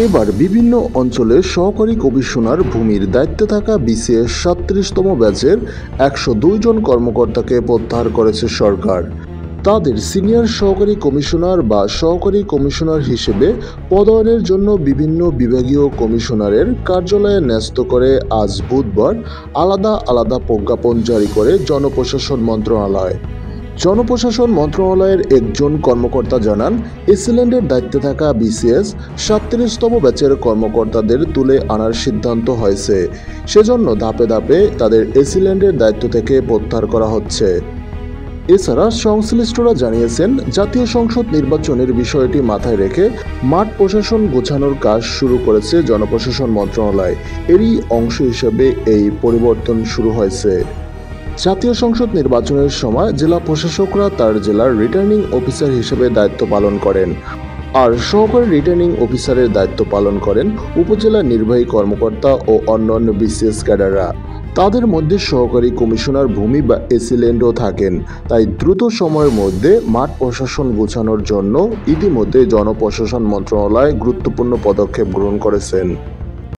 এবার বিভিন্ন অঞ্চলের সহকারী কমিশনার ভূমির দায়িত্বে থাকা বিসিএস ৩৭তম ব্যাচের ১০২ জন কর্মকর্তাকে প্রত্যাহার করেছে সরকার। তাদের সিনিয়র সহকারী কমিশনার বা সহকারী কমিশনার হিসেবে পদায়নের জন্য বিভিন্ন বিভাগীয় কমিশনারের কার্যালয়ে ন্যস্ত করে আজ বুধবার আলাদা আলাদা প্রজ্ঞাপন জারি করে জনপ্রশাসন মন্ত্রণালয়। জনপ্রশাসন মন্ত্রণালয়ের একজন কর্মকর্তা জানান, এসিল্যান্ডের দায়িত্বে থাকা বিসিএস ৩৭তম ব্যাচের কর্মকর্তাদের তুলে আনার সিদ্ধান্ত হয়েছে। সেজন্য ধাপে ধাপে তাদের এসিল্যান্ডের দায়িত্ব থেকে প্রত্যাহার করা হচ্ছে। এছাড়া সংশ্লিষ্টরা জানিয়েছেন, জাতীয় সংসদ নির্বাচনের বিষয়টি মাথায় রেখে মাঠ প্রশাসন গোছানোর কাজ শুরু করেছে জনপ্রশাসন মন্ত্রণালয়। এরই অংশ হিসেবে এই পরিবর্তন শুরু হয়েছে। জাতীয় সংসদ নির্বাচনের সময় জেলা প্রশাসকরা তার জেলার রিটার্নিং অফিসার হিসেবে দায়িত্ব পালন করেন, আর সহকারী রিটার্নিং অফিসারের দায়িত্ব পালন করেন উপজেলা নির্বাহী কর্মকর্তা ও অন্যান্য বিসিএস ক্যাডাররা। তাদের মধ্যে সহকারী কমিশনার ভূমি বা এসিল্যান্ডও থাকেন। তাই দ্রুত সময়ের মধ্যে মাঠ প্রশাসন গোছানোর জন্য ইতিমধ্যে জনপ্রশাসন মন্ত্রণালয় গুরুত্বপূর্ণ পদক্ষেপ গ্রহণ করেছেন।